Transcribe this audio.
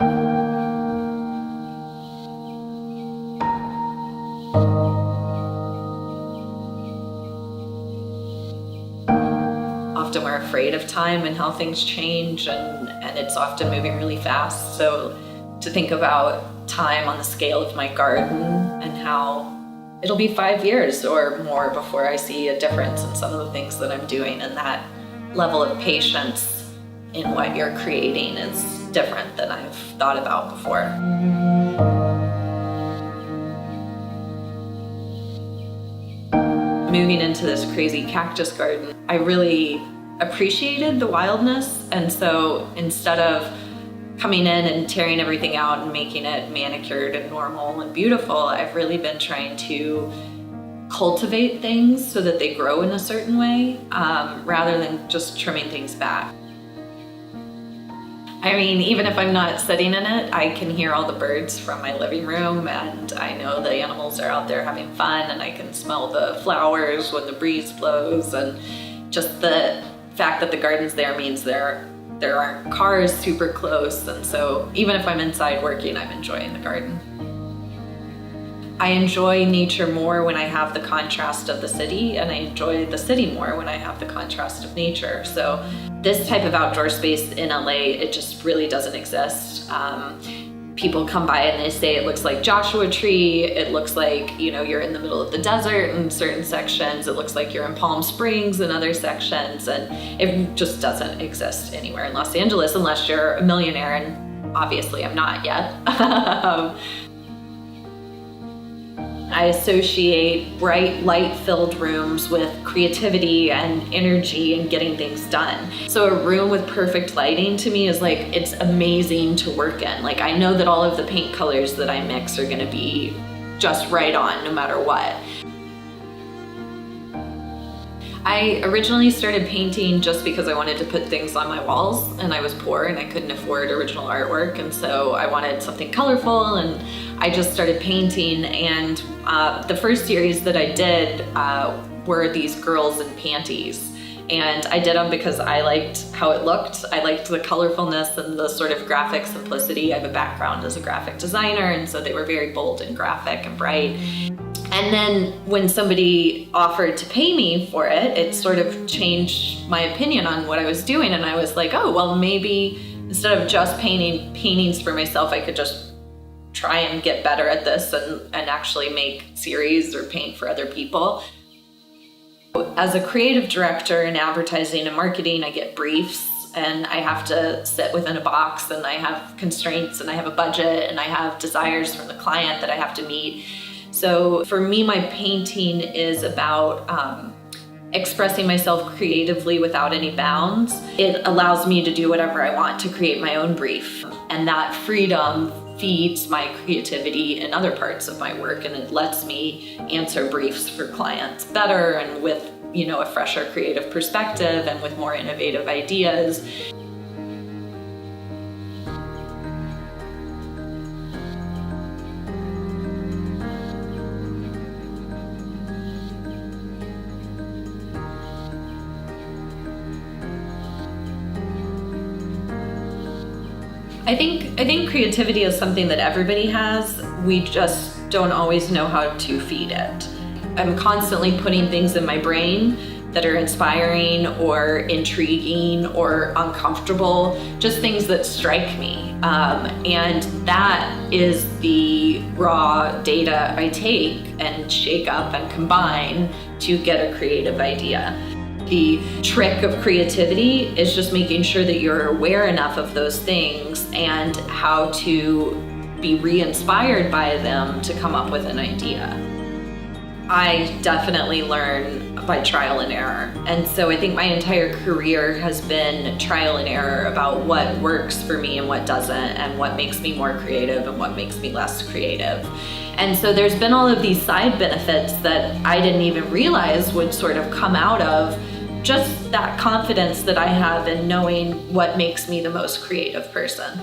Often we're afraid of time and how things change, and it's often moving really fast. So to think about time on the scale of my garden and how it'll be 5 years or more before I see a difference in some of the things that I'm doing, and that level of patience in what you're creating is different than I've thought about before. Moving into this crazy cactus garden, I really appreciated the wildness, and so instead of coming in and tearing everything out and making it manicured and normal and beautiful, I've really been trying to cultivate things so that they grow in a certain way, rather than just trimming things back. I mean, even if I'm not sitting in it, I can hear all the birds from my living room, and I know the animals are out there having fun, and I can smell the flowers when the breeze blows, and just the fact that the garden's there means there aren't cars super close, and so even if I'm inside working, I'm enjoying the garden. I enjoy nature more when I have the contrast of the city, and I enjoy the city more when I have the contrast of nature. So this type of outdoor space in LA, it just really doesn't exist. People come by and they say it looks like Joshua Tree, it looks like, you know, you're in the middle of the desert in certain sections, it looks like you're in Palm Springs in other sections, and it just doesn't exist anywhere in Los Angeles unless you're a millionaire, and obviously I'm not yet. I associate bright, light-filled rooms with creativity and energy and getting things done. So a room with perfect lighting to me is like, it's amazing to work in. Like, I know that all of the paint colors that I mix are gonna be just right on no matter what. I originally started painting just because I wanted to put things on my walls, and I was poor and I couldn't afford original artwork, and so I wanted something colorful, and I just started painting. And the first series that I did were these girls in panties, and I did them because I liked how it looked. I liked the colorfulness and the sort of graphic simplicity. I have a background as a graphic designer, and so they were very bold and graphic and bright. And then when somebody offered to pay me for it, it sort of changed my opinion on what I was doing. And I was like, oh, well, maybe instead of just painting paintings for myself, I could just try and get better at this and actually make series or paint for other people. As a creative director in advertising and marketing, I get briefs, and I have to sit within a box, and I have constraints, and I have a budget, and I have desires from the client that I have to meet. So for me, my painting is about expressing myself creatively without any bounds. It allows me to do whatever I want to create my own brief, and that freedom feeds my creativity in other parts of my work, and it lets me answer briefs for clients better and with, you know, a fresher creative perspective and with more innovative ideas. I think creativity is something that everybody has. We just don't always know how to feed it. I'm constantly putting things in my brain that are inspiring or intriguing or uncomfortable, just things that strike me. And that is the raw data I take and shake up and combine to get a creative idea. The trick of creativity is just making sure that you're aware enough of those things and how to be re-inspired by them to come up with an idea. I definitely learn by trial and error. And so I think my entire career has been trial and error about what works for me and what doesn't, and what makes me more creative and what makes me less creative. And so there's been all of these side benefits that I didn't even realize would sort of come out of just that confidence that I have in knowing what makes me the most creative person.